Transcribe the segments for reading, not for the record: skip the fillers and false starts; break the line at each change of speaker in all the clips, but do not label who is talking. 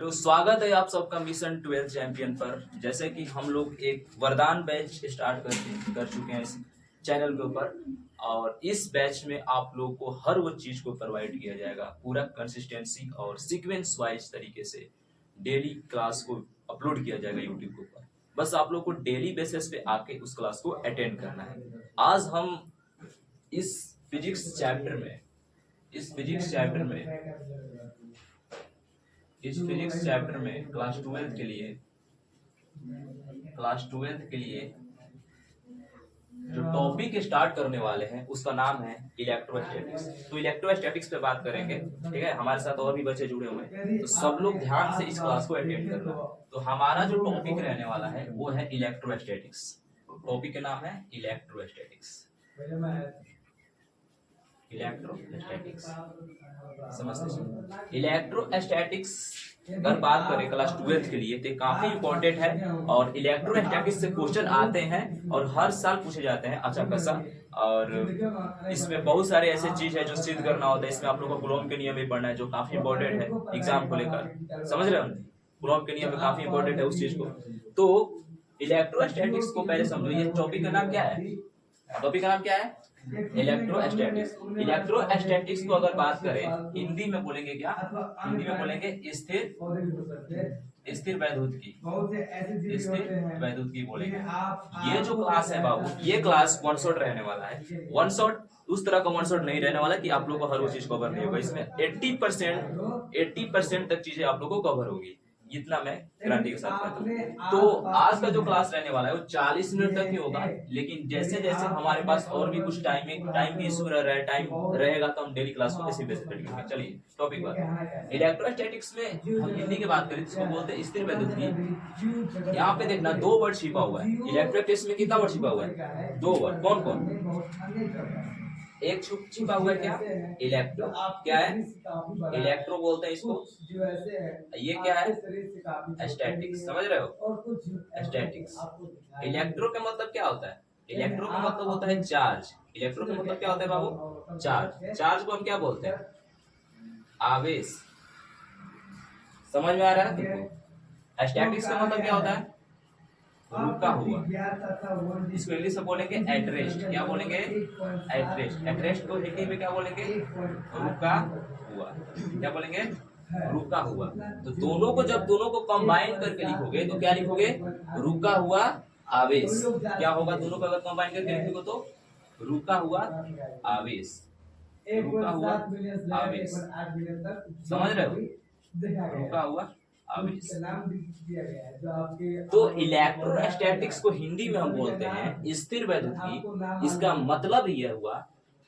तो स्वागत है आप सबका मिशन 12 चैंपियन पर। जैसे कि हम लोग एक वरदान बैच स्टार्ट कर चुके हैं इस चैनल के ऊपर, और इस बैच में आप लोग को हर वो चीज को प्रोवाइड किया जाएगा पूरा कंसिस्टेंसी और सीक्वेंस वाइज तरीके से। डेली क्लास को अपलोड किया जाएगा यूट्यूब के ऊपर। बस आप लोग को डेली बेसिस पे आके उस क्लास को अटेंड करना है। आज हम इस फिजिक्स चैप्टर में इस फिजिक्स चैप्टर में क्लास 12th के लिए जो टॉपिक स्टार्ट करने वाले हैं उसका नाम है इलेक्ट्रोस्टैटिक्स। तो इलेक्ट्रोस्टैटिक्स पे बात करेंगे, ठीक है। हमारे साथ और भी बच्चे जुड़े हुए हैं, तो सब लोग ध्यान से इस क्लास को अटेंड करना। तो हमारा जो टॉपिक रहने वाला है वो है इलेक्ट्रोस्टैटिक्स। टॉपिक का नाम है इलेक्ट्रोस्टैटिक्स। समझते इलेक्ट्रोस्टैटिक्स अगर बात करें क्लास 12th के लिए तो काफी इंपॉर्टेंट है, और इलेक्ट्रोस्टैटिक्स से क्वेश्चन आते हैं और हर साल पूछे जाते हैं अच्छा खासा। और इसमें बहुत सारे ऐसे चीज है जो सिद्ध करना होता है। इसमें आप लोग को कूलॉम के नियम भी पढ़ना है जो काफी इंपॉर्टेंट है एग्जाम को लेकर। समझ रहे हो, कूलॉम के नियम में काफी इंपॉर्टेंट है उस चीज को। तो इलेक्ट्रोस्टैटिक्स को पहले समझो। ये टॉपिक का नाम क्या है? इलेक्ट्रोस्टैटिक्स। इलेक्ट्रोस्टैटिक्स को अगर बात करें हिंदी में बोलेंगे क्या? हिंदी में बोलेंगे स्थिर वैद्युत की बोलेंगे। ये जो क्लास है बाबू, ये क्लास वन शॉट रहने वाला है। वन शॉट उस तरह का वन शॉट नहीं रहने वाला कि आप लोग को हर वो चीज कवर नहीं होगा। इसमें 80% तक चीजें आप लोग को कवर होगी, जितना मैं गारंटी के साथ कहता हूँ। तो आज का जो क्लास रहने वाला है वो 40 मिनट तक ही होगा, लेकिन जैसे जैसे हमारे पास और भी कुछ टाइम की इशू रह रहा है, टाइम रहेगा तो हम डेली क्लास को इसी बेसिस पे करेंगे। चलिए टॉपिक पर। इलेक्ट्रोस्टैटिक्स में हम हिंदी की बात करें तो इसको बोलते हैं स्थिर वैद्युतिकी। यहाँ पे देखना दो वर्ड छिपा हुआ है। इलेक्ट्रोस्टैटिक्स में कितना वर्ड छिपा हुआ है? दो वर्ड। कौन कौन? एक छिपा हुआ है क्या? इलेक्ट्रो। क्या है? इलेक्ट्रो बोलते हैं इसको। ये क्या है? स्टैटिक्स। समझ रहे हो? स्टैटिक्स। इलेक्ट्रो का मतलब क्या होता है? इलेक्ट्रो का मतलब होता है चार्ज। इलेक्ट्रो का मतलब क्या होता है बाबू? चार्ज। चार्ज को हम क्या बोलते हैं? आवेश। समझ में आ रहा है तुमको? स्टैटिक्स का मतलब क्या होता है? रुका हुआ। इसको इंग्लिश में बोलेंगे एटरेस्ट। क्या बोलेंगे? एटरेस्ट। एटरेस्ट को हिंदी में क्या बोलेंगे? रुका हुआ। क्या बोलेंगे? रुका हुआ। तो दोनों को जब दोनों को कंबाइन करके लिखोगे तो क्या लिखोगे? रुका हुआ आवेश। क्या होगा? दोनों को अगर कंबाइन करके लिखोगे तो रुका हुआ आवेश। रुका हुआ आवेश। समझ रहे हो? रुका हुआ आवेश। तो इलेक्ट्रोस्टैटिक्स को हिंदी में हम बोलते हैं स्थिर वैद्युतिकी। इसका मतलब यह हुआ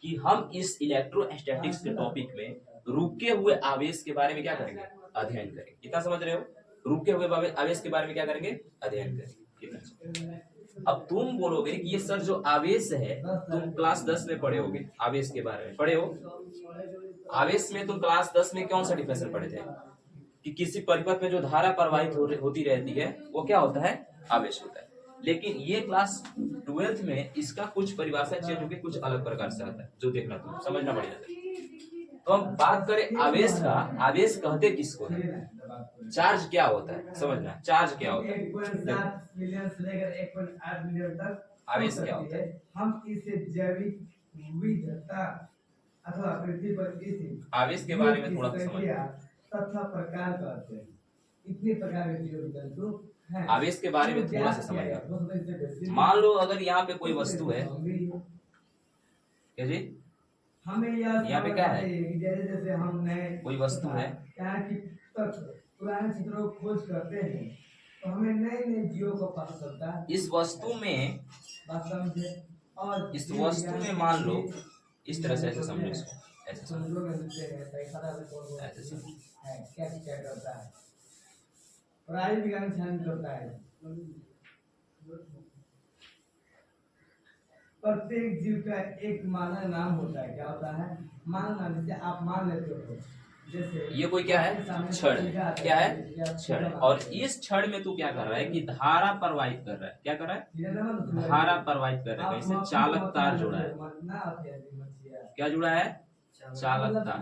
कि हम इस इलेक्ट्रोस्टैटिक्स के टॉपिक में रुके हुए आवेश के बारे में क्या करेंगे? अध्ययन करेंगे। कितना समझ रहे हो? रुके हुए आवेश के बारे में क्या करेंगे? अध्ययन करेंगे। अब तुम बोलोगे कि ये सर जो आवेश है तुम क्लास 10 में पढ़े होगे, आवेश के बारे में पढ़े हो। आवेश में तुम क्लास 10 में कौन सा डिफिनेशन पढ़े थे कि किसी परिपथ में जो धारा प्रवाहित होती रहती है वो क्या होता है? आवेश होता है। लेकिन ये क्लास 12th में इसका कुछ परिभाषा चेंज होकर कुछ अलग प्रकार से आता है, जो देखना तुम समझना पड़ेगा। तो हम बात करें आवेश का। आवेश कहते किसको है? चार्ज क्या होता है समझना। चार्ज क्या होता है? आवेश क्या होता है? हम इसे जैविक विविधता अथवा पृथ्वी पर आवेश के बारे में थोड़ा सा समझिए। तथा प्रकार कहते हैं। इतने प्रकार के जंतु हैं। आवेश के बारे में थोड़ा सा समझिए। मान लो अगर यहाँ पे कोई वस्तु है, क्या जी? यहाँ पे क्या है? जैसे हमने कोई वस्तु है, पुराने चित्रों को खोज करते हैं तो हमें नए नए जीवों को पता चलता है। इस वस्तु में मान लो इस तरह से, ऐसे समझो इसको, ऐसे समझो, ऐसे समझो। क्या करता है? पढ़ाई विज्ञान ध्यान करता है। प्रत्येक जीव का एक मानव नाम होता है। क्या होता है? मानव नाम। जैसे आप मान लेते हो, जैसे ये कोई क्या है? क्षण। क्या है? क्षण। और इस क्षण में तू क्या कर रहा है कि धारा प्रवाहित कर रहा है। क्या कर रहा है? धारा प्रवाहित कर रहा है। इससे चालक तार जुड़ा है। क्या जुड़ा है? चालकता।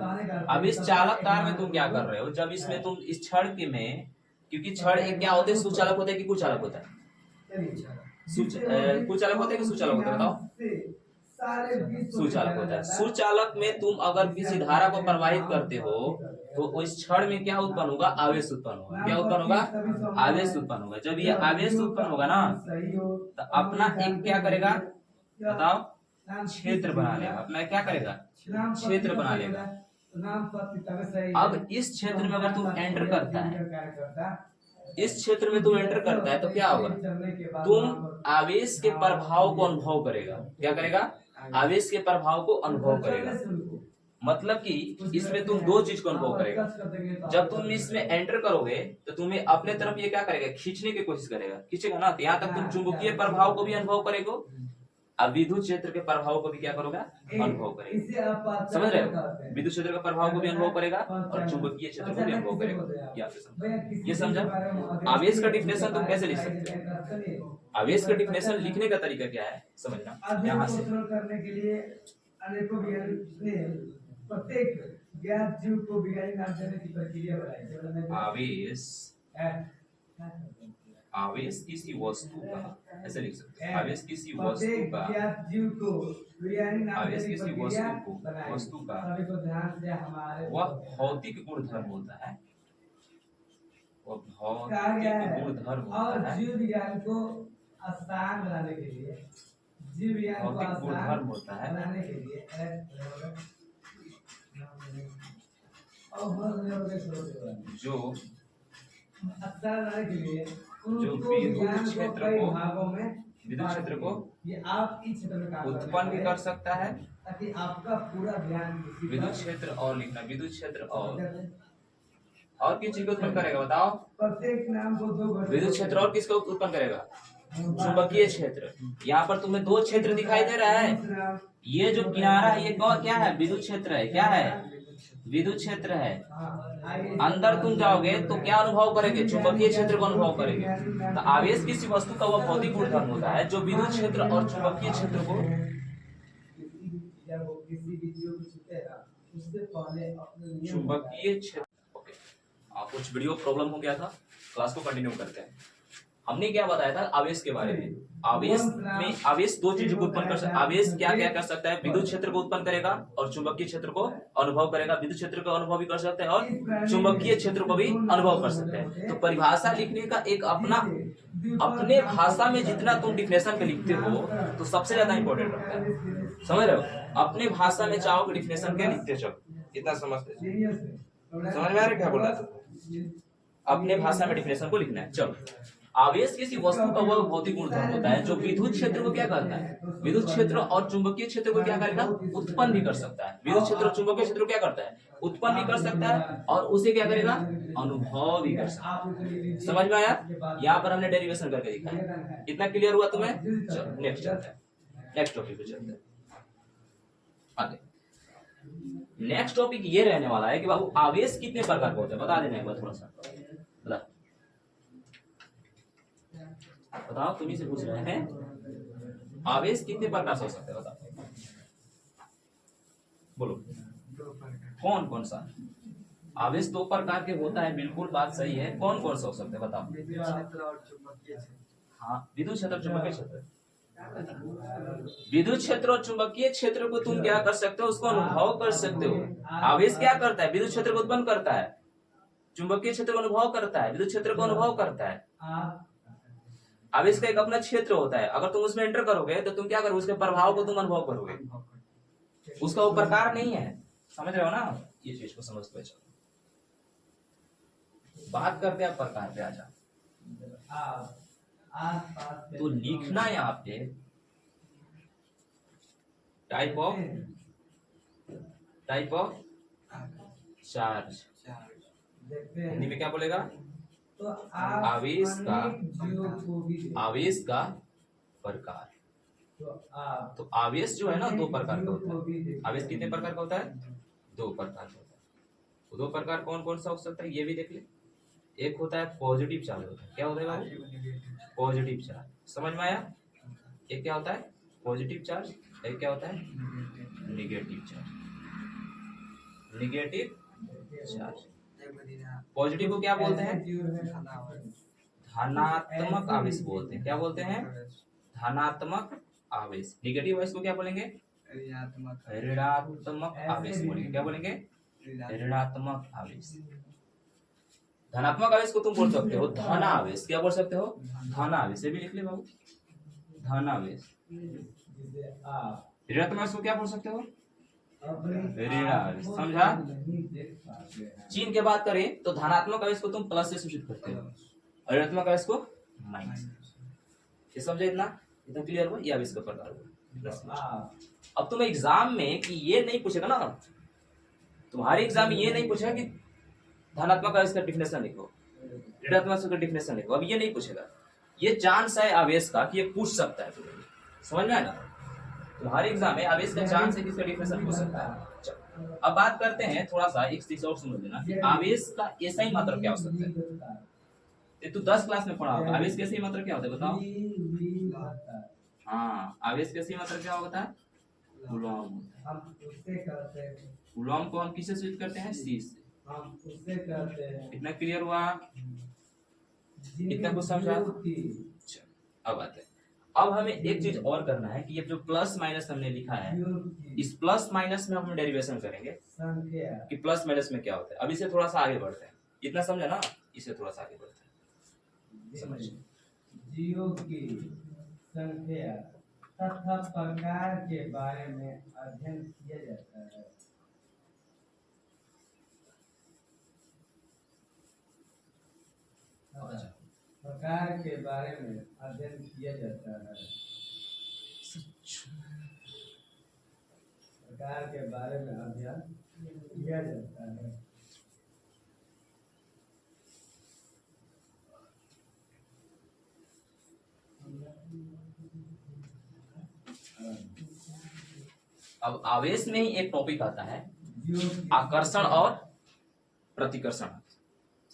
अब इस चालक तार में तुम क्या कर रहे हो, जब इसमें तुम इस छड़ के में, क्योंकि छड़ एक क्या होते हैं, सुचालक होता है कि कुचालक होता है? कुचालक होता है कि सुचालक होता है, बताओ? सुचालक होता है। सुचालक में तुम अगर किसी धारा को प्रवाहित करते हो तो उस क्षण में क्या उत्पन्न होगा, आवेश उत्पन्न होगा। क्या उत्पन्न होगा? आवेश उत्पन्न होगा। जब ये आवेश उत्पन्न होगा ना तो अपना एक क्या करेगा, बताओ? क्षेत्र बना लेगा। अपना क्या करेगा? क्षेत्र बना लेगा। अब इस क्षेत्र में अगर तुम एंटर करता है, इस क्षेत्र में तुम एंटर करता है तो क्या होगा, तुम आवेश के प्रभाव को अनुभव करेगा। क्या करेगा? आवेश के प्रभाव को अनुभव करेगा। मतलब कि इसमें तुम दो चीज को अनुभव करेगा। जब तुम इसमें एंटर करोगे तो तुम्हें अपने तरफ ये क्या करेगा, खींचने की कोशिश करेगा, खींचेगा ना। तो यहाँ तक तुम चुंबकीय प्रभाव को भी अनुभव करेगा, अब विद्युत क्षेत्र के प्रभाव को भी क्या करोगा, अनुभव करेगा। समझ रहे हो? विद्युत क्षेत्र का प्रभाव को भी अनुभव करेगा और चुंबकीय क्षेत्र को भी अनुभव करेगा। ये समझा? आवेश का डिफिनेशन तुम कैसे लिख सकते हो? आवेश का डिफिनेशन लिखने का तरीका क्या है समझना। यहाँ से करने के लिए अनेकों प्रत्येक ज्ञात जीव को वैज्ञानिक नाम देने की प्रक्रिया बनाई। आवेश किसी वस्तु का, ऐसे लिख सकते हैं, आवेश किसी वस्तु का, आवेश किसी वस्तु का वह भौतिक गुणधर्म होता है, वह भौतिक गुणधर्म होता है, जीव विज्ञान को आसान बनाने के लिए, जीव विज्ञान को भौतिक गुणधर्म होता है बनाने के लिए जो विद्युत क्षेत्र को आप इस क्षेत्र में उत्पन्न भी कर सकता है, ताकि आपका पूरा ध्यान विद्युत क्षेत्र और लिखना, विद्युत क्षेत्र और किस चीज को उत्पन्न करेगा, बताओ? प्रत्येक नाम को दो विद्युत क्षेत्र और किसको उत्पन्न करेगा? चुंबकीय क्षेत्र। यहाँ पर तुम्हें दो क्षेत्र दिखाई दे रहा है। ये जो किनारा है ये क्या है? विद्युत क्षेत्र है। क्या है? विद्युत क्षेत्र है। अंदर तुम जाओगे तो क्या अनुभव करेंगे? चुंबकीय क्षेत्र को अनुभव करेंगे। तो आवेश किसी वस्तु का वह भौतिक गुणधर्म होता है जो विद्युत क्षेत्र और चुंबकीय क्षेत्र को चुंबकीय क्षेत्र। ओके, कुछ वीडियो प्रॉब्लम हो गया था, क्लास को कंटिन्यू करते हैं। हमने क्या बताया था आवेश के बारे में? आवेश में आवेश दो चीजों को उत्पन्न कर सकता है। आवेश क्या क्या कर सकता है? विद्युत क्षेत्र को उत्पन्न करेगा और चुंबकीय क्षेत्र को अनुभव करेगा। विद्युत क्षेत्र को अनुभव भी कर सकते हैं और चुंबकीय क्षेत्र को भी अनुभव कर सकते हैं। तो परिभाषा लिखने का एक अपने भाषा में जितना तुम डिफिनेशन पे लिखते हो तो सबसे ज्यादा इंपॉर्टेंट रहता है। समझ रहे हो? अपने भाषा में चाहो डिफिनेशन क्या लिखते चलो, इतना समझते समझ में आ रहा क्या बोल रहा था? अपने भाषा में डिफिनेशन को लिखना है। चलो, आवेश किसी वस्तु का वह भौतिक गुणधर्म होता है जो विद्युत क्षेत्र को क्या करता है? विद्युत क्षेत्र और चुंबकीय क्षेत्र को क्या करेगा? उत्पन्न भी कर सकता है। विद्युत क्षेत्र और चुंबकीय क्षेत्र को क्या करता है? उत्पन्न भी कर सकता है और उसे क्या करेगा? अनुभव भी कर सकता है। समझ में आया? यहाँ पर हमने डेरिवेशन करके दिखाया। इतना क्लियर हुआ तुम्हें? चलो नेक्स्ट चलते हैं, नेक्स्ट टॉपिक पे चलते हैं आगे। नेक्स्ट टॉपिक ये रहने वाला है कि बाबू आवेश कितने प्रकार के होते हैं, बता देना एक बार थोड़ा सा। बताओ, तुम्ही से पूछ रहे हैं आवेश कितने प्रकार से हो सकते हैं, बताओ बोलो। कौन कौन सा आवेश? दो प्रकार के होता है, बिल्कुल बात सही है। कौन कौन सा हो सकते हैं बताओ? विद्युत क्षेत्र और चुंबकीय क्षेत्र। हाँ, विद्युत क्षेत्र चुंबकीय क्षेत्र। विद्युत क्षेत्र और चुंबकीय क्षेत्र को तुम क्या कर सकते हो? उसको अनुभव कर सकते हो। आवेश क्या करता है? विद्युत क्षेत्र को उत्पन्न करता है, चुंबकीय क्षेत्र को अनुभव करता है, विद्युत क्षेत्र को अनुभव करता है। आवेश का एक अपना क्षेत्र होता है, अगर तुम उसमें एंटर करोगे तो तुम क्या करोगे? उसके प्रभाव को तुम अनुभव करोगे, उसका वो प्रकार नहीं है। समझ रहे हो ना? ये चीज को समझते चलो। बात करते हैं प्रकार पे। आजा तो लिखना यहाँ पे टाइप ऑफ चार्ज, हिंदी में क्या बोलेगा? तो आवेश का प्रकार। तो आवेश जो है ना दो प्रकार का होता है। आवेश कितने प्रकार का होता है? दो प्रकार का होता है। तो दो प्रकार कौन कौन सा हो सकता है ये भी देख ले। एक होता है पॉजिटिव चार्ज होता है। क्या होता है बाबू? Positive charge. समझ में आया? एक क्या होता है? Positive charge. एक क्या होता है? Negative charge. Negative charge. Positive को क्या बोलते हैं? धनात्मक आवेश बोलते हैं। क्या बोलते हैं? धनात्मक आवेश। निगेटिव आवेश को क्या बोलेंगे? ऋणात्मक आवेश बोलेंगे। क्या बोलेंगे? ऋणात्मक आवेश। धनात्मक आवेश को तुम बोल सकते हो धन आवेश। क्या बोल सकते हो? धन आवेश। ये भी लिख ले बाबू, धन आवेश। ऋणात्मक आवेश को क्या बोल सकते हो? ऋण आवेश। समझा? चिन्ह की बात करें तो धनात्मक आवेश को तुम प्लस से सूचित करते हो और ऋणात्मक आवेश को माइनस। ये समझे? इतना क्लियर हुआ? ये आवेश का प्रकार हुआ। अब तुम एग्जाम में कि ये नहीं पूछेगा ना, तुम्हारे एग्जाम में ये नहीं पूछेगा कि धनात्मक आवेश का डिफिनेशन लिखो, ऋणात्मक आवेश का डिफिनेशन लिखो। अब ये नहीं पूछेगा। ये चांस है आवेश का कि ये पूछ सकता है तुम्हें। समझ में आया ना? तुम्हारे एग्जाम में आवेश का चांस है कि इसका डिफिनेशन पूछ सकता है। अब बात करते हैं थोड़ा सा एक चीज और समझ लेना कि आवेश का ऐसा ही मात्रक क्या हो सकता है। ये तू 10 क्लास में पढ़ा होगा। आवेश कैसे मात्रक क्या होता है बताओ? हाँ, आवेश कैसे मात्रक क्या होता है? कूलॉम। कूलॉम को हम किससे सूचित करते हैं? सी से। कितना क्लियर हुआ? इतना कुछ समझा? अब आते हैं। अब हमें एक चीज और करना है कि ये जो प्लस माइनस हमने लिखा है, इस प्लस माइनस में हम डेरिवेशन करेंगे कि प्लस माइनस में क्या होता है। अब इसे थोड़ा सा आगे बढ़ते हैं। इतना समझा ना? इसे थोड़ा सा आगे बढ़ते हैं। समझिए,
जीव की संख्या तथा प्रकार के बारे में अध्ययन किया जाता है। प्रकार के बारे में अध्ययन किया जाता है। प्रकार के बारे में अध्ययन किया जाता है।
अब आवेश में ही एक टॉपिक आता है आकर्षण और प्रतिकर्षण।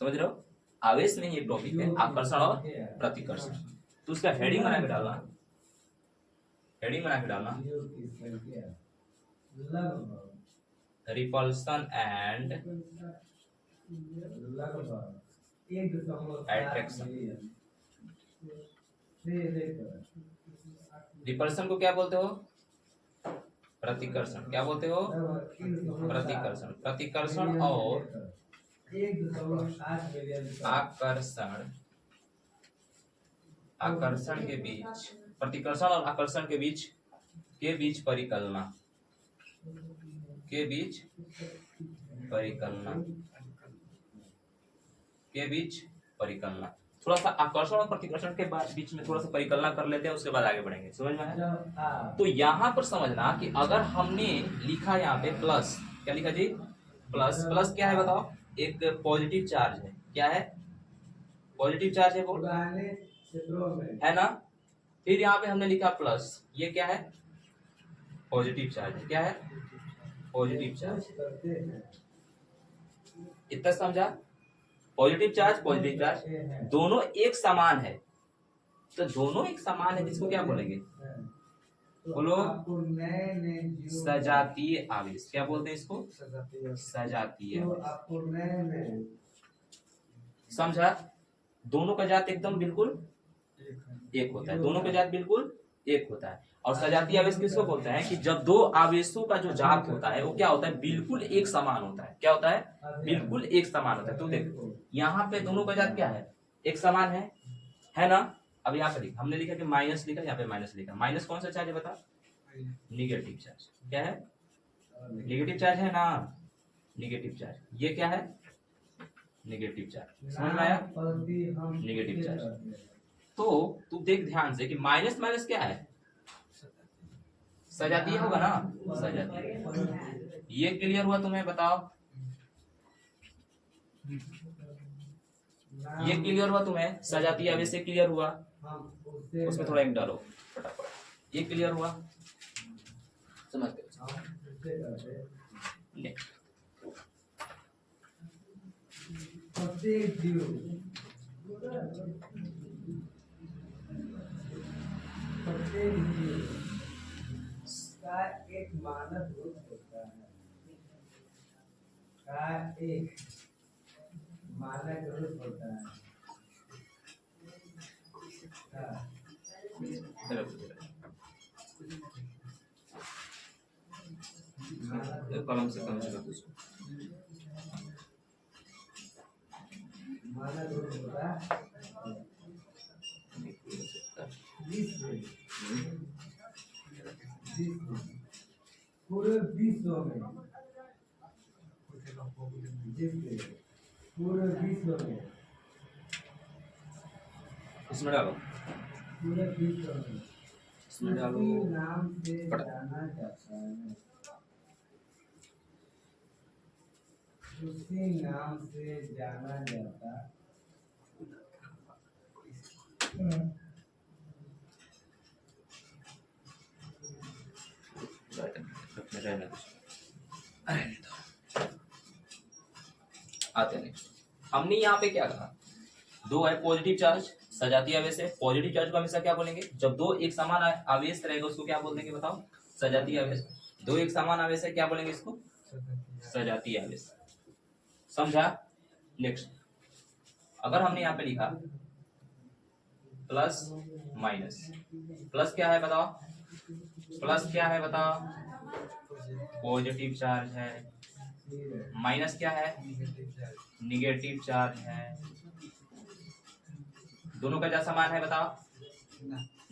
समझ रहे हो? आवेश में ही एक टॉपिक है आकर्षण और प्रतिकर्षण। तो उसका हेडिंग बना के डालना, हेडिंग बना के डालना, रिपल्सन एंड अट्रैक्शन। रिपल्सन को क्या बोलते हो? प्रतिकर्षण। क्या बोलते हो? प्रतिकर्षण। प्रतिकर्षण और आकर्षण, आकर्षण के बीच, प्रतिकर्षण और आकर्षण के बीच परिकलना, के बीच परिकलना, के बीच परिकलना। थोड़ा सा आकर्षण और प्रतिकर्षण के बीच में थोड़ा सा परिकलना कर लेते हैं, उसके बाद आगे बढ़ेंगे। समझ में आया? तो यहाँ पर समझना कि अगर हमने लिखा यहाँ पे प्लस, क्या लिखा जी? प्लस। प्लस क्या है बताओ? एक पॉजिटिव चार्ज है। क्या है? पॉजिटिव चार्ज है, बोल है ना? फिर यहाँ पे हमने लिखा प्लस, ये क्या है? पॉजिटिव चार्ज है। क्या है? Positive charge. इतना समझा? पॉजिटिव चार्ज, पॉजिटिव चार्ज दोनों एक समान है। तो दोनों एक समान है जिसको क्या बोलेंगे? बोलो, सजातीय आवेश। क्या बोलते हैं इसको? सजातीय। समझा? दोनों का जात एकदम बिल्कुल एक होता है। दोनों का जात बिल्कुल एक होता है। और सजातीय आवेश किसको बोलते हैं? कि जब दो आवेशों का जो जात होता है वो क्या होता है? बिल्कुल एक समान होता है। क्या होता है? बिल्कुल एक समान होता है। तो देखो यहाँ पे दोनों का जात क्या है? एक समान है ना? अब यहाँ पे हमने लिखा कि माइनस लिखा, यहाँ पे माइनस लिखा। माइनस कौन सा चार्ज है बता? Negative charge. क्या है? निगेटिव चार्ज है ना? Negative charge. ये क्या है? Negative charge. समझ में आया? Negative charge. तो तू देख ध्यान से कि माइनस माइनस क्या है? सजातीय होगा ना? सजातीय। ये क्लियर हुआ तुम्हें? बताओ, ये क्लियर हुआ तुम्हें? सजातीय आवेश से क्लियर हुआ? उसमें थोड़ा एक डालो फटाफट। ये क्लियर हुआ? समझते
का एक मानक रूप होता है। का एक मानक रूप होता है।
कलम से कम से कम
मानक रूप होता है पूरे विश्व में, पूरे विश्व में,
इसमें डालो,
पूरे विश्व में
इसमें डालो,
उसी नाम से जाना जाता है, उसी नाम से जाना जाता है।
आते हैं। हमने यहाँ पे क्या कहा, दो है पॉजिटिव चार्ज सजातीय आवेश है। पॉजिटिव चार्ज को हमेशा क्या बोलेंगे, जब दो एक समान आवेश रहेगा उसको क्या बोल देंगे बताओ, सजातीय आवेश। दो एक समान आवेश है क्या बोलेंगे इसको, सजातीय आवेश। समझा। नेक्स्ट, अगर हमने यहाँ पे लिखा प्लस माइनस, प्लस क्या है बताओ, प्लस क्या है बताओ, पॉजिटिव चार्ज है, माइनस क्या है, निगेटिव चार्ज है। दोनों का क्या समान है बताओ,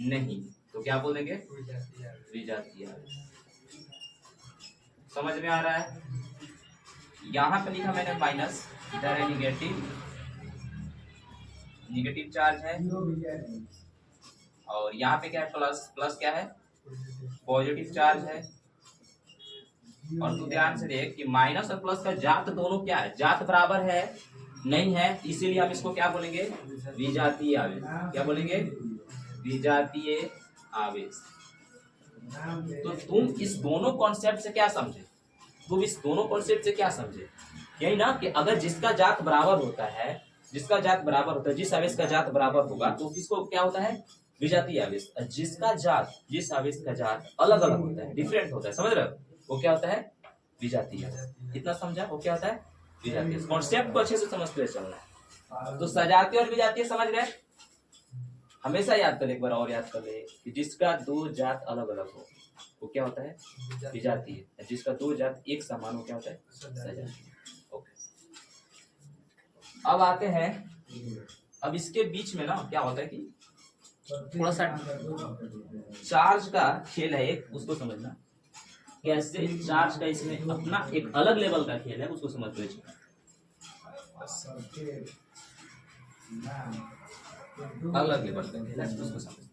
नहीं, तो क्या बोल देंगे, विजातीय आवेश। समझ में आ रहा है। यहां पे लिखा मैंने माइनस, इधर है निगेटिव, निगेटिव चार्ज है, और यहाँ पे क्या है प्लस, प्लस क्या है, पॉजिटिव चार्ज है। और तू ध्यान से देख कि माइनस और प्लस का जात दोनों क्या है, जात बराबर है नहीं है, इसीलिए हम इसको क्या बोलेंगे, विजातीय आवेश। क्या बोलेंगे, विजातीय आवेश। तो तुम इस दोनों कॉन्सेप्ट से क्या समझे, तुम इस दोनों कॉन्सेप्ट से क्या समझे, यही ना कि अगर जिसका जात बराबर होता है, जिसका जात बराबर होता है, जिस आवेश का जात बराबर होगा तो किसको क्या होता है, विजातीय आवेश। जिसका जात, जिस आवेश का जात अलग अलग होता है, डिफरेंट होता है, समझ रहे हो, वो क्या होता है, विजातीय आवेश। इतना समझा, वो क्या होता है, विजातीय। कॉन्सेप्ट को अच्छे से समझते हुए चलना है। तो सजातीय और विजातीय समझ गए। हमेशा याद कर, एक बार और याद कर ले कि जिसका दो जात अलग अलग हो वो क्या होता है, विजातीय। जिसका दो जात एक समान हो क्या होता है, सजातीय। ओके, अब आते हैं, अब इसके बीच में ना क्या होता है कि थोड़ा सा चार्ज का खेल है एक, उसको समझना कैसे। चार्ज का इसमें अपना एक अलग लेवल का खेल है, उसको समझते हुए अलग लेवल का खेल है, उसको समझते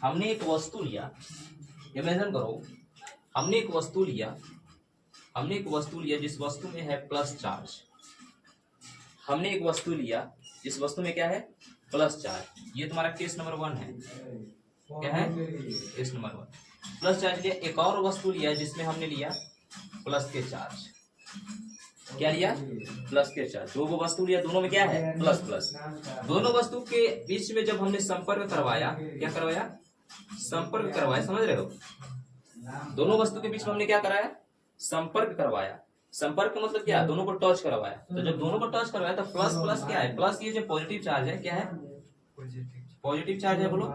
हमने एक वस्तु लिया, इमेजिन करो, हमने एक वस्तु लिया, हमने एक वस्तु लिया जिस वस्तु में है प्लस चार्ज। हमने एक वस्तु लिया जिस वस्तु में क्या है, प्लस चार्ज। ये तुम्हारा केस नंबर 1 है, क्या है, केस नंबर 1, प्लस चार्ज लिया। एक और वस्तु लिया जिसमें हमने लिया प्लस के चार्ज। क्या लिया, प्लस के चार्ज। दो वस्तु लिया, दोनों में क्या है, प्लस प्लस। दोनों वस्तु के बीच में जब हमने संपर्क करवाया, क्या करवाया, संपर्क करवाया, समझ रहे हो। दोनों वस्तु के बीच में हमने क्या कराया, संपर्क करवाया। संपर्क का मतलब क्या है, दोनों को टच करवाया। तो जब दोनों को टच करवाया तो प्लस प्लस क्या है, प्लस ये जो पॉजिटिव चार्ज है, क्या है, पॉजिटिव चार्ज है, बोलो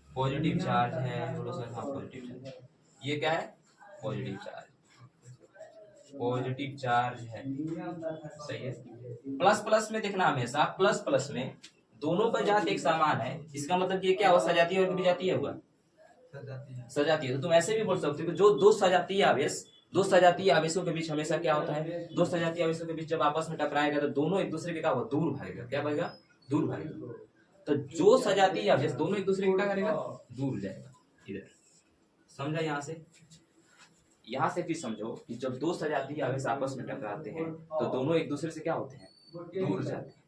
पॉजिटिव चार्ज है, बोलो सर, हाँ पॉजिटिव चार्ज। ये क्या है, पॉजिटिव चार्ज, पॉजिटिव चार्ज है, सही है। प्लस प्लस में देखना हमेशा, प्लस प्लस में दोनों का जात एक समान है, इसका मतलब ये क्या हुआ, सजातीय और विजातीय हुआ, सजातीय। तो तुम ऐसे भी बोल सकते हो कि जो दो सजातीय आवेश, दो सजातीय आवेशों के बीच हमेशा क्या होता है, दो सजातीय आवेशों के बीच जब आपस में टकराएगा तो दोनों एक दूसरे के क्या होगा, दूर भागेगा। क्या भागेगा, दूर भागेगा। तो जो सजातीय आवेश दोनों एक दूसरे को क्या करेगा, दूर जाएगा। इधर समझा, यहाँ से भी समझो कि जब दो सजातीय आवेश आपस में टकराते हैं तो दोनों एक दूसरे से क्या होते हैं, दूर जाते हैं।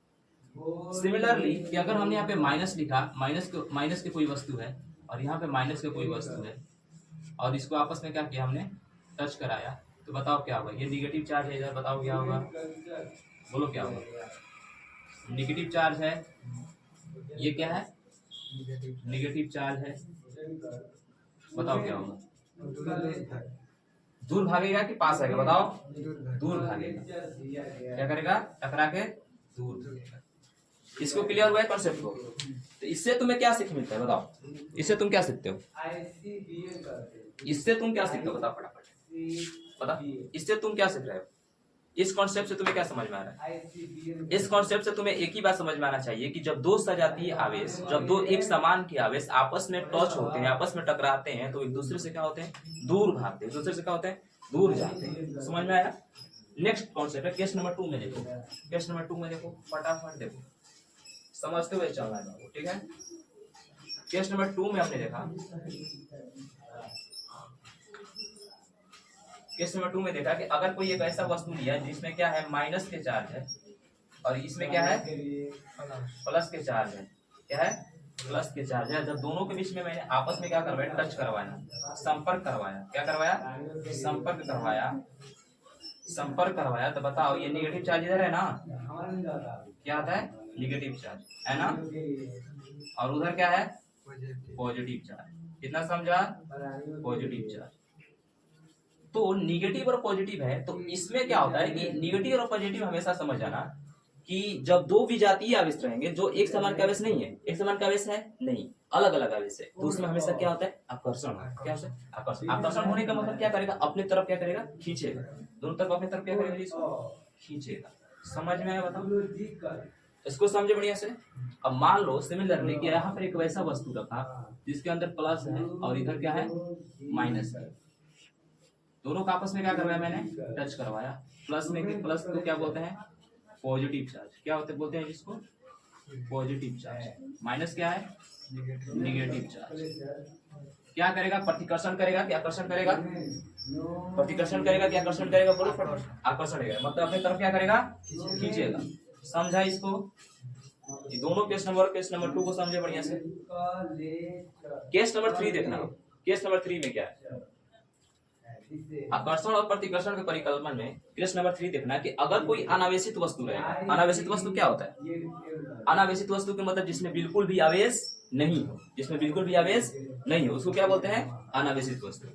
सिमिलरली कि अगर हमने यहाँ पे माइनस लिखा, माइनस की कोई वस्तु है, और यहाँ पे माइनस का कोई वस्तु है और इसको आपस में क्या किया हमने, टच कराया, तो बताओ क्या होगा। ये निगेटिव चार्ज है इधर, बताओ क्या होगा, बोलो क्या होगा। निगेटिव चार्ज है, ये क्या है, निगेटिव चार्ज है, बताओ क्या होगा। दूर भागेगा कि पास आएगा, बताओ। दूर भागेगा, क्या करेगा, टकरा के दूर भागेगा। इसको क्लियर हुआ है कॉन्सेप्ट को। तो इससे तुम्हें क्या सीख मिलता है बताओ, इससे तुम क्या सीखते हो, इससे तुम क्या सीखते हो बताओ फटाफट बता। इससे तुम क्या सीख रहे हो, इस कॉन्सेप्ट से तुम्हें क्या समझ में आ रहा है। इस कॉन्सेप्ट से तुम्हें एक ही बात समझ में आना चाहिए कि जब दो सजातीय आवेश, जब दो एक समान के आवेश आपस में टच होते हैं, आपस में टकराते हैं, तो एक दूसरे से क्या होते हैं, दूर भागते हैं, एक दूसरे से क्या होते हैं, दूर जाते हैं। समझ में आया। नेक्स्ट कॉन्सेप्ट है केस नंबर 2 में देखो, केस नंबर 2 में देखो, फटाफट देखो, समझते हुए चलना है बाबू, ठीक है। केस नंबर 2 में हमने देखा, केस नंबर 2 में देखा कि अगर कोई एक ऐसा वस्तु लिया जिसमें क्या है, माइनस के चार्ज है और इसमें क्या है, प्लस के चार्ज है, क्या है, प्लस के चार्ज है। जब दोनों के बीच में मैंने आपस में क्या करवाया, टच करवाया, संपर्क करवाया, क्या करवाया, संपर्क करवाया, संपर्क करवाया, तो बताओ ये निगेटिव चार्ज इधर है ना, क्या आता है, निगेटिव चार्ज है ना, और उधर क्या है, पॉजिटिव चार्ज। कितना समझा, पॉजिटिव चार्ज। तो निगेटिव और पॉजिटिव है, तो इसमें क्या होता है कि निगेटिव और पॉजिटिव हमेशा समझ जाना कि जब दो विजातीय आवेश रहेंगे, जो एक समान का आवेश नहीं है, एक समान का आवेश है नहीं, अलग अलग आवेश है, तो उसमें हमेशा क्या होता है, आकर्षण। क्या होता है, आकर्षण। आकर्षण होने का मतलब क्या करेगा, अपने तरफ क्या करेगा, खींचेगा, दोनों तरफ अपने तरफ क्या करेगा, इसको खींचेगा। समझ में आया, बताओ, इसको समझे बढ़िया से। अब मान लो सिमिलरली कि यहाँ पर एक वैसा वस्तु रखा जिसके अंदर प्लस है और इधर क्या है, माइनस है, दोनों का आपस में क्या करवाया मैंने, टच करवाया। प्लस में, प्लस को क्या बोलते हैं, पॉजिटिव चार्ज, क्या होते बोलते हैं जिसको, पॉजिटिव चार्ज। माइनस क्या है, निगेटिव चार्ज। क्या करेगा, प्रतिकर्षण करेगा कि आकर्षण करेगा, प्रतिकर्षण करेगा कि आकर्षण करेगा, बोलो फटाफट। आकर्षण करेगा मतलब अपने तरफ क्या करेगा, खींचेगा। समझा इसको। ये दोनों केस नंबर 2 को समझे बढ़िया से। केस नंबर 3 देखना, केस नंबर 3 में क्या है, आकर्षण और प्रतिकर्षण के परिकल्पन में केस नंबर 3 देखना कि अगर कोई अनावेशित वस्तु रहेगा। अनावेशित वस्तु क्या होता है, अनावेशित वस्तु के मतलब जिसमें बिल्कुल भी आवेश नहीं हो, जिसमें बिल्कुल भी आवेश नहीं हो, उसको क्या बोलते हैं, अनावेशित वस्तु।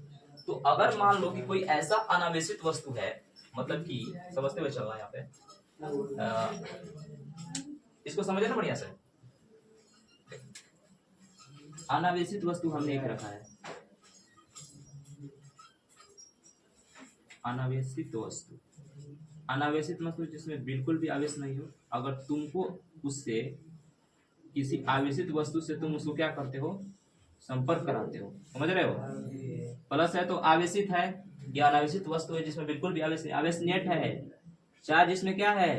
तो अगर मान लो कि कोई ऐसा अनावेशित वस्तु है, मतलब कि समझते हुए चलना यहाँ पे, इसको समझे ना बढ़िया से। अनावेशित वस्तु हमने एक रखा है, अनावेशित वस्तु, अनावेशित वस्तु जिसमें बिल्कुल भी आवेश नहीं हो, अगर तुमको उससे किसी आवेशित वस्तु से तुम उसको क्या करते हो, संपर्क कराते हो, समझ रहे हो। प्लस है तो आवेशित है, या अनावेशित वस्तु है जिसमें बिल्कुल भी आवेश नहीं, आवेश नेट है, चार्ज इसमें क्या है,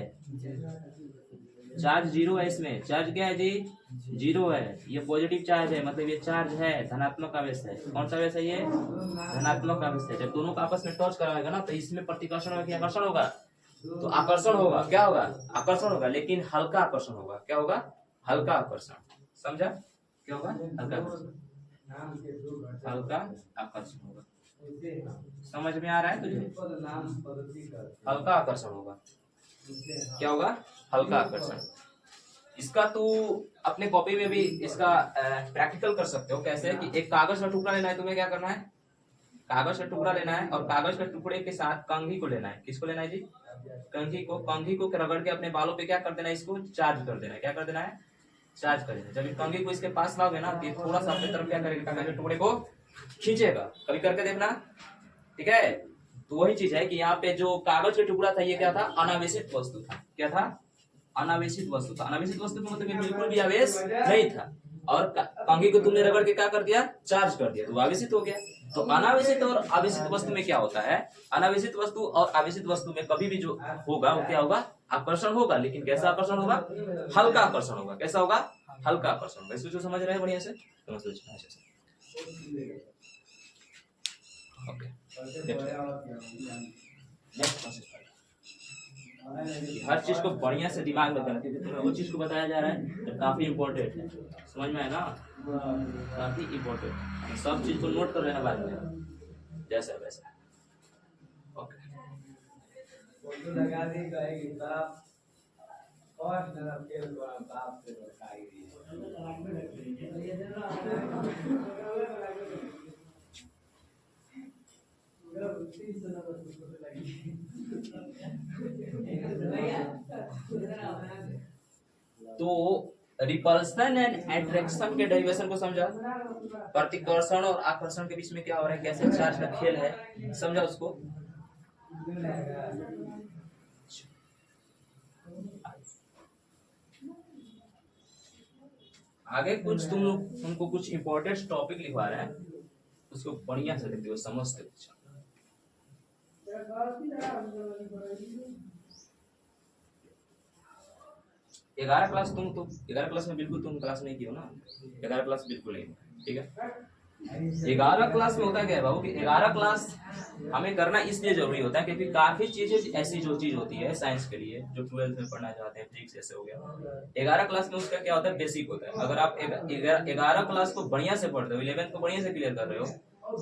चार्ज जीरो है, इसमें चार्ज क्या है जी, जीरो है। ये पॉजिटिव चार्ज है, मतलब ये चार्ज है, धनात्मक आवेश है। कौन सा आवेश है ये, धनात्मक आवेश है। जब दोनों का आपस में टच कराएगा ना, तो इसमें प्रतिकर्षण होगा कि आकर्षण होगा, तो आकर्षण होगा, क्या होगा, आकर्षण होगा, लेकिन हल्का आकर्षण होगा। क्या होगा, हल्का आकर्षण। समझा, क्या होगा, हल्का आकर्षण, हल्का आकर्षण होगा। समझ में आ रहा है तुझे, हल्का आकर्षण होगा, क्या होगा, हल्का आकर्षण। इसका तू अपने कॉपी में भी इसका प्रैक्टिकल कर सकते हो। कैसे कि एक कागज का टुकड़ा लेना है, तुम्हें क्या करना है, कागज का टुकड़ा लेना है और कागज के टुकड़े के साथ कंघी को लेना है। किसको लेना है जी, कंघी को। कंघी को रगड़ के अपने बालों पे क्या कर देना है, इसको चार्ज कर देना है। क्या कर देना है, चार्ज कर देना है। जब कंघी को इसके पास लाओगे ना, तो थोड़ा सा अपनी तरफ क्या करेगा, कागज के टुकड़े को खींचेगा। कभी करके देखना, ठीक है। तो वही चीज है कि यहाँ पे जो कागज का टुकड़ा था, ये क्या था, अनावेशित वस्तु था। क्या था, अनावेशित वस्तु था। अनावेशित वस्तु का मतलब बिल्कुल भी आवेश नहीं था, और कंघी को तुमने रगड़ के क्या कर दिया, चार्ज कर दिया, तो आवेशित हो गया। तो अनावेशित और आवेशित वस्तु में क्या होता है, अनावेशित वस्तु और आवेशित वस्तु में कभी भी जो होगा वो क्या होगा, आकर्षण होगा, लेकिन कैसा आकर्षण होगा, हल्का आकर्षण होगा। कैसा होगा, हल्का आकर्षण होगा। इसको जो समझ रहे हैं बढ़िया से, ओके। नेक्स्ट हर चीज को बढ़िया से दिमाग में रखना, क्योंकि तुम्हें वो चीज को बताया जा रहा है तो काफी इम्पोर्टेंट है, समझ में है ना, काफी इम्पोर्टेंट। सब चीज को नोट कर लेना बाद में जैसा वैसा। ओके
फोटो लगा दी कहेगी साहब और नरम के बाप से बताई दी
तो रिपल्सन एंड अट्रैक्शन के डेरिवेशन को समझा, प्रतिकर्षण और आकर्षण के बीच में क्या हो रहा है, कैसे चार्ज का खेल है, समझा उसको। आगे कुछ तुमको कुछ इंपॉर्टेंट टॉपिक लिखवा रहे हैं, उसको बढ़िया से लिख दो, समझते हो। 11 क्लास तुम तो 11 क्लास में बिल्कुल तुम क्लास नहीं की हो ना, 11 क्लास बिल्कुल नहीं, ठीक है। 11 क्लास में होता क्या है बाबू कि 11 क्लास हमें करना इसलिए जरूरी होता है क्योंकि काफी चीजें ऐसी जो चीज होती है साइंस के लिए जो 12th में पढ़ना चाहते हैं, फिजिक्स ऐसे हो गया, 11 क्लास में उसका क्या होता है, बेसिक होता है। अगर आप 11 क्लास को बढ़िया से पढ़ते हो, 11th को बढ़िया से क्लियर कर रहे हो,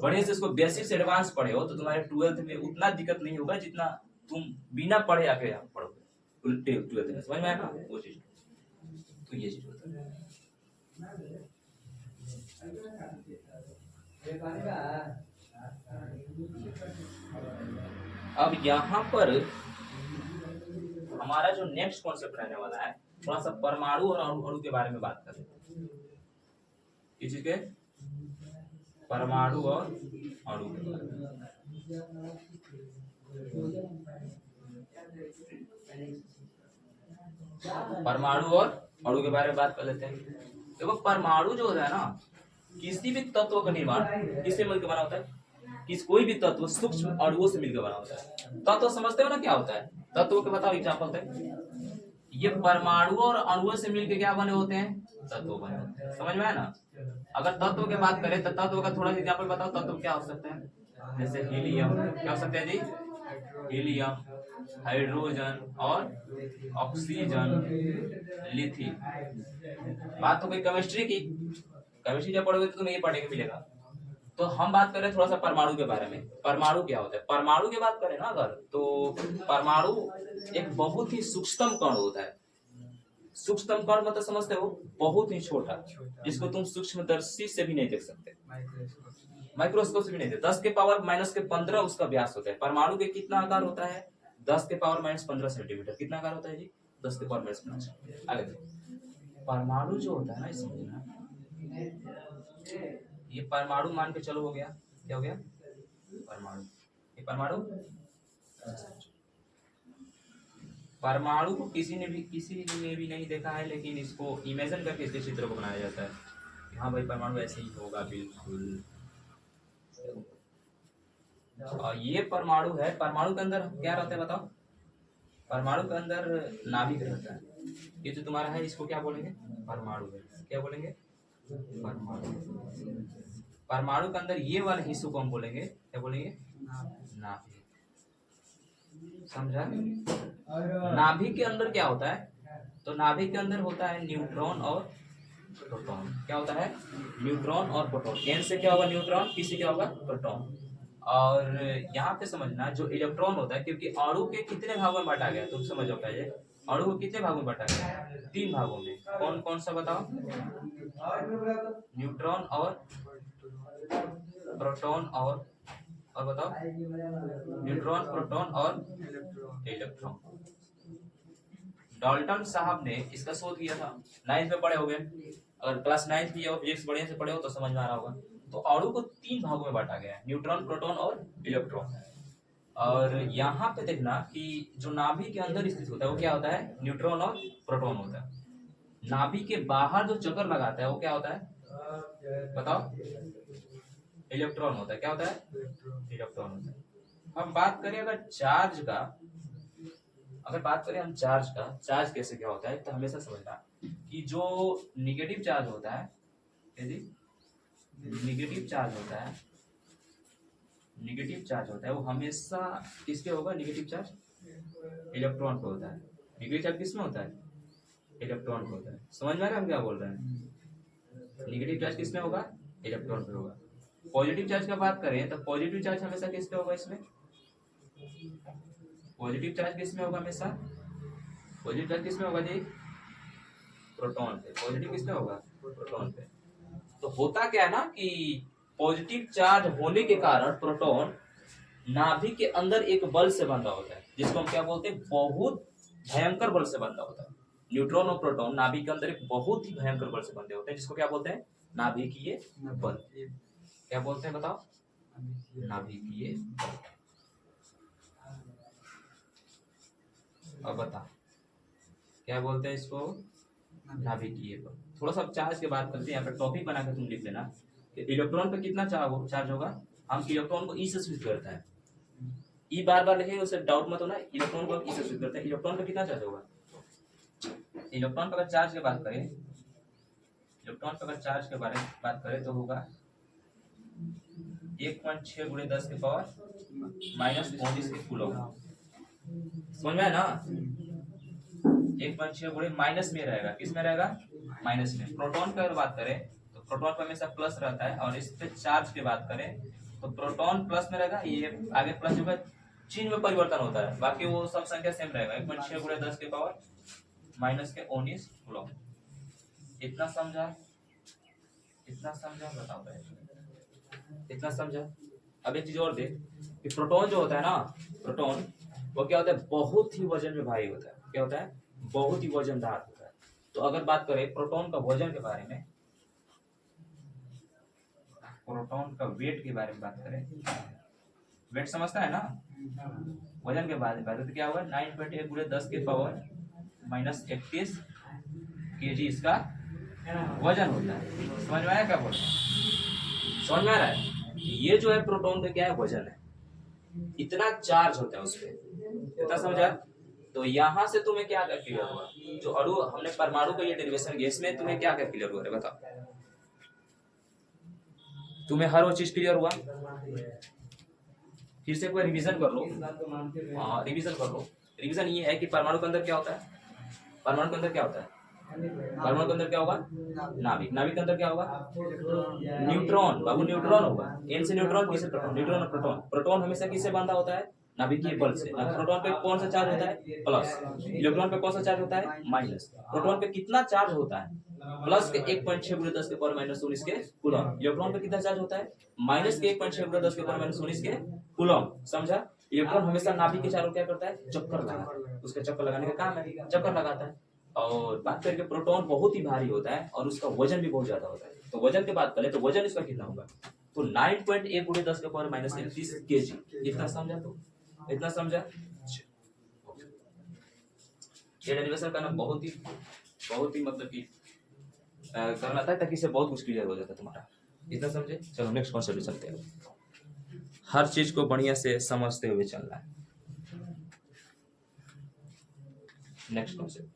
बढ़िया से इसको बेसिक से एडवांस पढ़े हो, तो तुम्हारे 12th में उतना दिक्कत नहीं होगा जितना तुम बिना पढ़े आके यहाँ पढ़ोगे 12th में, समझ में आया ना वो चीज। तो ये चीज होता है। अब यहाँ पर हमारा जो नेक्स्ट कॉन्सेप्ट रहने वाला है, थोड़ा सा परमाणु और अणु के बारे में बात करें। किस चीज के, परमाणु और अणु के बारे में। परमाणु और अणु के बारे में बात कर लेते हैं। देखो परमाणु जो होता है ना, किसी भी तत्व का निर्माण किससे मिलकर बना होता है, कोई भी तत्व सूक्ष्म अणुओं से मिलकर बना होता है। तत्व समझते हो ना क्या होता है, तत्व के बताओ एग्जांपल दे। ये परमाणु और अणुओं से मिलकर क्या बने होते हैं, तत्व बने होते हैं, समझ में आया ना। अगर तत्व की बात करें तो तत्व का थोड़ा एग्जांपल बताओ, तत्व क्या हो सकते हैं, जैसे हीलियम, क्या हो सकते हैं जी, हीलियम, हाइड्रोजन और ऑक्सीजन, लिथियम। बात तो कोई केमिस्ट्री की, केमिस्ट्री जब पढ़ोगे तो तुम्हें ये पढ़ने को मिलेगा। तो हम बात करें थोड़ा सा परमाणु के बारे में। परमाणु क्या होता है, परमाणु की बात करें ना अगर, तो परमाणु एक बहुत ही सूक्ष्म कण होता है। सूक्ष्म कण मतलब समझते हो, बहुत ही छोटा, जिसको तुम सूक्ष्मदर्शी से भी नहीं देख सकते, माइक्रोस्कोप से भी नहीं देख। 10 के पावर -15 उसका व्यास होता है। परमाणु के कितना आकार होता है, 10 के पावर -15 सेंटीमीटर। कितना आकार होता है जी, 10 के पावर -15। आगे देखो, परमाणु जो होता है ना, समझना, ये परमाणु मान के चलो हो गया, क्या हो गया, परमाणु। ये परमाणु को किसी ने भी नहीं देखा है, लेकिन इसको इमेजिन करके इसके चित्र को बनाया जाता है। हाँ भाई परमाणु ऐसे ही होगा बिल्कुल। और ये परमाणु है, परमाणु के अंदर क्या रहता है बताओ, परमाणु के अंदर नाभिक रहता है। ये जो तुम्हारा है इसको क्या बोलेंगे, परमाणु है। क्या बोलेंगे, परमाणु। परमाणु के अंदर ये वाले हिस्सों को हम बोलेंगे, क्या बोलेंगे, नाभिक। समझा। नाभिक के अंदर क्या होता है, तो नाभिक के अंदर होता है न्यूट्रॉन और प्रोटॉन। क्या होता है, न्यूट्रॉन और प्रोटॉन। एन से क्या होगा न्यूट्रॉन, पी से क्या होगा प्रोटॉन। और यहाँ पे समझना जो इलेक्ट्रॉन होता है, क्योंकि अणु के कितने भागों में बांटा गया, तुम समझो पहले, अणु को कितने भागों में बांटा गया, 3 भागों में। कौन कौन सा बताओ, न्यूट्रॉन और प्रोटॉन और बताओ, न्यूट्रॉन, प्रोटॉन और इलेक्ट्रॉन। डाल्टन साहब ने इसका शोध किया था, 9th में पढ़े होंगे। अगर क्लास 9th की हो, फिजिक्स बढ़िया से पढ़े हो तो समझ में आ रहा होगा। तो अणु को 3 भागों में बांटा गया है, न्यूट्रॉन, प्रोटॉन और इलेक्ट्रॉन। और यहाँ पे देखना कि जो नाभिक के अंदर स्थित होता है वो क्या होता है, न्यूट्रॉन और प्रोटॉन होता है। नाभिक के बाहर जो चक्कर लगाता है वो क्या होता है बताओ, इलेक्ट्रॉन होता है। क्या होता है, इलेक्ट्रॉन होता है। हम बात करें अगर चार्ज का, हम चार्ज कैसे क्या होता है, तो हमेशा समझना कि जो निगेटिव चार्ज होता है, निगेटिव चार्ज होता है वो हमेशा किसके होगा, निगेटिव चार्ज इलेक्ट्रॉन पे होता है। नेगेटिव चार्ज किस में होता है? इलेक्ट्रॉन पे होता है। समझ में आ रहा है हम क्या बोल रहे हैं? नेगेटिव चार्ज किस में होगा? इलेक्ट्रॉन पे होगा। पॉजिटिव चार्ज का बात करें तो पॉजिटिव चार्ज हमेशा किस पे होगा? इसमें पॉजिटिव चार्ज किस में होगा? हमेशा पॉजिटिव चार्ज किस में होगा जी? प्रोटॉन पे। पॉजिटिव किस में होगा? प्रोटॉन पे। तो होता क्या है ना कि पॉजिटिव चार्ज होने के कारण प्रोटॉन नाभिक के अंदर एक बल से बंधा होता है, जिसको हम क्या बोलते हैं? बहुत भयंकर बल से बंधा होता है। न्यूट्रॉन और प्रोटॉन नाभिक के अंदर एक बहुत ही भयंकर बल से बंधे होते हैं, जिसको क्या बोलते हैं? नाभिकीय बल। क्या बोलते हैं बताओ? नाभिकीय बल। अब बता क्या बोलते हैं इसको? नाभिकीय बल। थोड़ा सा चार्ज की बात करते हैं, यहाँ पे टॉपिक बना के तुम लिख लेना कि इलेक्ट्रॉन पे कितना चार्ज होगा। हम इलेक्ट्रॉन को ई से स्विच करता है, ई बार बार लिखेंगे उससे डाउट मत होना। इलेक्ट्रॉन को ई से स्विच करते हैं। इलेक्ट्रॉन पे कितना चार्ज होगा? इलेक्ट्रॉन पर अगर चार्ज की बात करें, इलेक्ट्रॉन पर अगर चार्ज के बारे में बात करें तो होगा 1.6 × 10⁻⁻19 कूलम। समझ में आया ना? 1.6 गुणे माइनस में रहेगा, किस में रहेगा? माइनस में। प्रोटॉन की अगर बात करें तो प्रोटॉन पर हमेशा प्लस रहता है, और इस पे चार्ज की बात करें तो प्रोटॉन प्लस में रहेगा, ये आगे प्लस जो है चिन्ह में परिवर्तन होता है, बाकी वो सब संख्या सेम रहेगा। 1.6 × 10⁻⁻19 कूलम। इतना समझा? इतना समझा? बताओ पहले। इतना समझा? अब एक चीज और देख कि प्रोटॉन जो होता है ना, प्रोटॉन वो क्या होता है? बहुत ही वजन में भारी होता है। क्या होता है? बहुत ही वजनदार होता है। तो अगर बात करें प्रोटॉन का वजन के बारे में, प्रोटॉन का वेट के बारे में बात करें, वेट समझता है ना? वजन के बारे में बात करें तो क्या होगा? 9.1 × 10⁻31 kg इसका वजन होता है। समझ में आया क्या बोल? समझ में आ रहा है? ये जो है प्रोटॉन का क्या है? वजन है। इतना चार्ज होता है उसपे। इतना समझा? तो यहाँ से तुम्हें क्या क्या क्लियर हुआ? जो अणु हमने परमाणु का ये डेरिवेशन किया, इसमें तुम्हें क्या क्या क्लियर हुआ? बताओ, तुम्हें हर वो चीज क्लियर हुआ? फिर से एक बार रिवीजन कर लो। हाँ, रिवीजन कर लो। रिवीजन ये है कि परमाणु के अंदर क्या होता है? परमाणु के अंदर क्या होता है? परमाणु के अंदर क्या होगा? नाभिक। नाभिक के अंदर क्या होगा? न्यूट्रॉन। बाबू न्यूट्रॉन होगा। एन से न्यूट्रॉन, पी से प्रोटॉन। न्यूट्रॉन और प्रोटॉन। प्रोटॉन हमेशा किससे बंधा होता है? नाभिकीय बल से। प्रोटॉन पे कौन सा चार्ज होता है? प्लस। इलेक्ट्रॉन पे कौन सा चार्ज होता है? माइनस। प्रोटॉन पे कितना चार्ज होता है? प्लस के 1.6 × 10⁻⁻19 के कूलम। इलेक्ट्रॉन पे कितना चार्ज होता है? माइनस के 1.6 × 10⁻⁻19 के कूलम। समझा? इलेक्ट्रॉन हमेशा नाभिक के चारों क्या करता है? चक्कर लगाता है। उसके चक्कर लगाने का काम है, चक्कर लगाता है। और बात करके प्रोटॉन बहुत ही भारी होता है और उसका वजन भी बहुत ज्यादा होता है। तो वजन की बात करें तो वजन इसका कितना होगा? तो 9.1 × 10⁻⁻31 kg। इतना समझा? तो इतना समझा? ये डेरिवेशन करना बहुत ही मतलब कि करना था, ताकि इससे बहुत कुछ क्लियर हो जाता तुम्हारा। इतना समझे? चलो नेक्स्ट कॉन्सेप्ट पे चलते हैं। हर चीज को बढ़िया से समझते हुए चलना है। Next concept.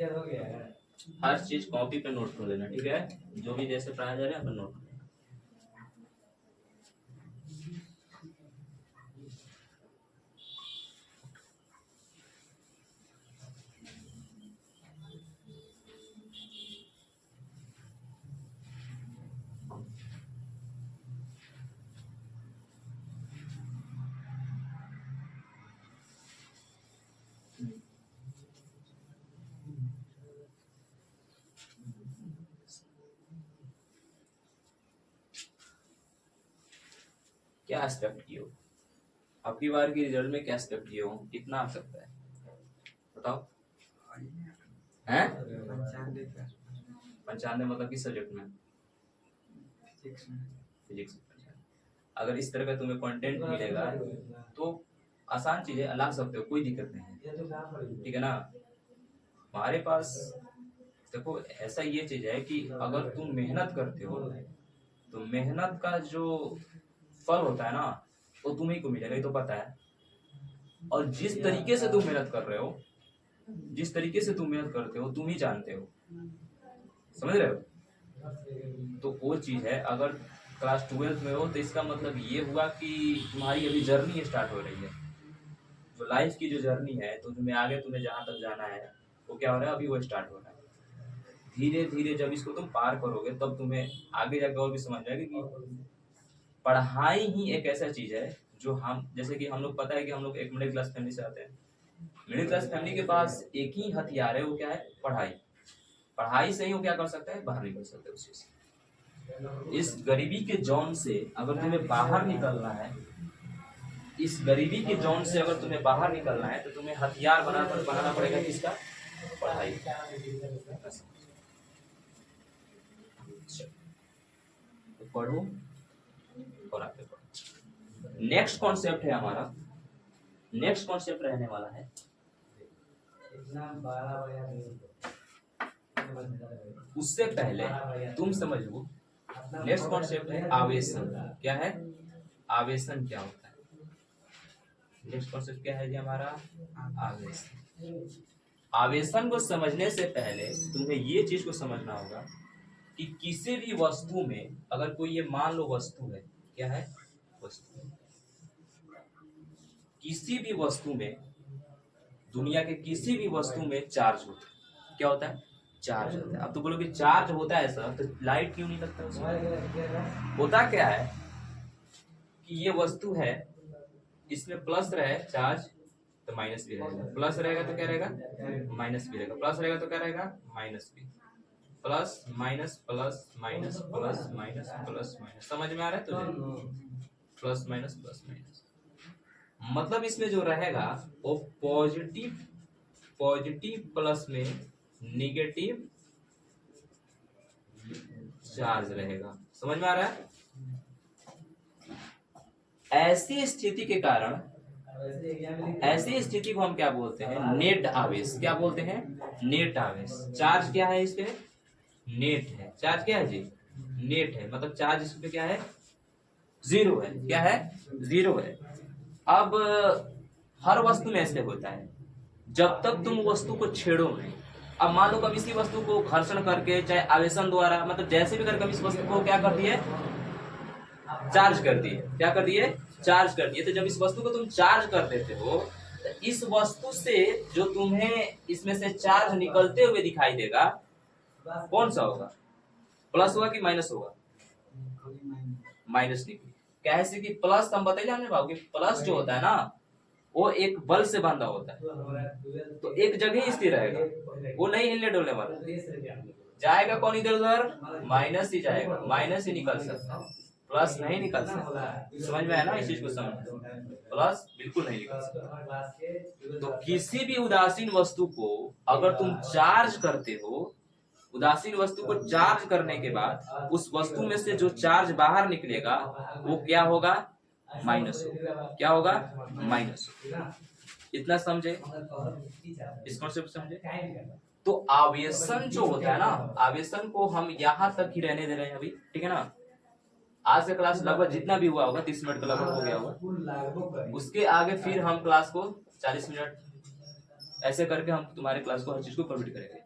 हो गया है।
हर चीज कॉपी पे नोट कर लेना, ठीक है? जो भी जैसे पढ़ाया जा रहा है अपन नोट कर लेना। क्या एक्सपेक्ट किए हो? आपकी बार की रिजल्ट में क्या एक्सपेक्ट किए हो? कितना आ सकता है बताओ? हैं? 95 मतलब किस सब्जेक्ट में? फिजिक्स। अगर इस तरह का तुम्हें कंटेंट मिलेगा तो आसान चीज है, ला सकते हो, कोई दिक्कत नहीं है, ठीक है ना? हमारे पास देखो ऐसा ये चीज है कि अगर तुम मेहनत करते हो तो मेहनत का जो फल होता है ना वो तुम्ही को मिलेगा, ये तो पता है। और जिस तरीके से तुम मेहनत कर रहे हो, जिस तरीके से तुम मेहनत करते हो तुम ही जानते हो, समझ रहे हो। तो वो चीज है, अगर क्लास 12th में हो तो इसका मतलब ये हुआ कि तुम्हारी अभी जर्नी स्टार्ट हो रही है, जो लाइफ की जो जर्नी है, तो तुम्हें आगे तुम्हें जहाँ तक जाना है वो क्या हो रहा है, अभी वो स्टार्ट हो रहा है। धीरे धीरे जब इसको तुम पार करोगे तब तुम्हें आगे जाकर और भी समझ आएगी कि पढ़ाई ही एक ऐसा चीज है जो हम, जैसे कि हम लोग पता है कि हम लोग एक मिडिल क्लास फैमिली से आते हैं। मिडिल क्लास फैमिली के पास एक ही हथियार है, वो क्या है, पढ़ाई। पढ़ाई से ही वो क्या कर सकता है, बाहर निकल सकता है उस चीज से। इस गरीबी के जौन से अगर तुम्हें बाहर निकलना है, इस गरीबी के जौन से अगर तुम्हें बाहर निकलना है तो तुम्हें हथियार बनाना पड़ेगा किसका, पढ़ाई। तो पढ़ो और आगे बढ़ो। नेक्स्ट कॉन्सेप्ट है हमारा, नेक्स्ट कॉन्सेप्ट रहने वाला है, उससे पहले तुम समझ लो। नेक्स्ट कॉन्सेप्ट है आवेशन। क्या है, आवेशन क्या होता है। नेक्स्ट कॉन्सेप्ट क्या है जी हमारा, आवेशन। आवेशन को समझने से पहले तुम्हें ये चीज को समझना होगा कि किसी भी वस्तु में, अगर कोई ये मान लो वस्तु है, क्या है, वस्तु। किसी भी वस्तु में, दुनिया के किसी भी वस्तु में चार्ज होता है। क्या होता है, चार्ज होता है। अब तो बोलोगे चार्ज होता है सर, तो लाइट क्यों नहीं लगता उसमें। होता क्या है कि ये वस्तु है, इसमें प्लस रहे चार्ज तो माइनस भी रहेगा, प्लस रहेगा तो क्या रहेगा, माइनस भी रहेगा, प्लस रहेगा तो क्या रहेगा, माइनस भी। Plus minus plus minus plus minus plus minus, समझ में आ रहा है तुझे, प्लस माइनस प्लस माइनस। मतलब इसमें जो रहेगा वो पॉजिटिव, पॉजिटिव प्लस में निगेटिव चार्ज रहेगा, समझ में आ रहा है। ऐसी स्थिति के कारण, ऐसी स्थिति को हम क्या बोलते हैं, नेट आवेश। क्या बोलते हैं, नेट आवेश। चार्ज क्या है इस पे, नेट है। चार्ज क्या है जी, नेट है। मतलब चार्ज इस पे क्या है, जीरो है। क्या है, जीरो है। अब हर वस्तु में ऐसे होता है, जब तक तुम वस्तु को छेड़ो नहीं। अब मान लो कभी इसी वस्तु को घर्षण करके, चाहे आवेशन द्वारा, मतलब जैसे भी करके इस वस्तु को क्या कर दिए, चार्ज कर दिए। क्या कर दिए, चार्ज कर दिए। तो जब इस वस्तु को तुम चार्ज कर देते हो तो इस वस्तु से जो तुम्हें इसमें से चार्ज निकलते हुए दिखाई देगा, कौन सा होगा, प्लस होगा कि माइनस होगा, माइनस निकली। कैसे कि प्लस हम बताइए हमने भाव कि प्लस जो होता है ना, वो एक बल से बांधा होता है, तो एक जगह ही स्थिर रहेगा, वो नहीं हिलने डुलने वाला। जाएगा कौन इधर उधर, माइनस ही जाएगा, माइनस ही निकल सकता है, प्लस नहीं निकल सकता। समझ में आया ना इस चीज को, समझ, प्लस बिल्कुल नहीं निकल सकता। तो किसी भी उदासीन वस्तु को अगर तुम चार्ज करते हो, उदासीन वस्तु को चार्ज करने के बाद उस वस्तु में से जो चार्ज बाहर निकलेगा वो क्या होगा, माइनस होगा। क्या होगा, माइनस। इतना समझे, इस कॉन्सेप्ट समझे। तो आवेशन जो होता है ना, आवेशन को हम यहाँ तक ही रहने दे रहे हैं अभी, ठीक है ना। आज का क्लास लगभग जितना भी हुआ होगा 30 मिनट का लगभग हो गया होगा। उसके आगे फिर हम क्लास को 40 मिनट ऐसे करके हम तुम्हारे क्लास को हर चीज को कंप्लीट करेंगे।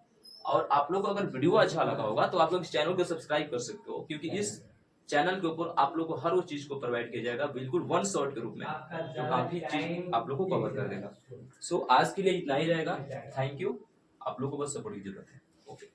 और आप लोग को अगर वीडियो अच्छा लगा होगा तो आप लोग इस चैनल को सब्सक्राइब कर सकते हो, क्योंकि इस चैनल के ऊपर आप लोग को हर वो चीज को प्रोवाइड किया जाएगा बिल्कुल वन शॉट के रूप में, जो काफी चीज आप लोग को कवर कर देगा। सो आज के लिए इतना ही रहेगा। Thank you. आप लोग को बस सपोर्ट की जरूरत है। ओके।